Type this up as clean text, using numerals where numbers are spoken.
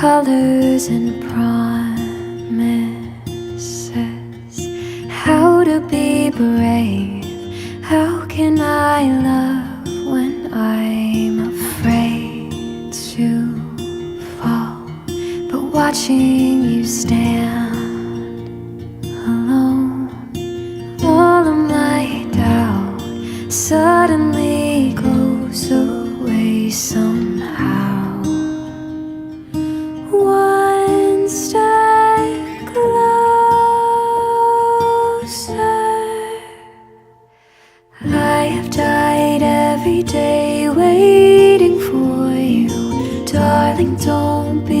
colors and promises. How to be brave? How can I love when I'm afraid to fall? But watching you stand alone, all of my doubt suddenly goes away somehow. One step closer. I have died every day waiting for you. Darling, don't be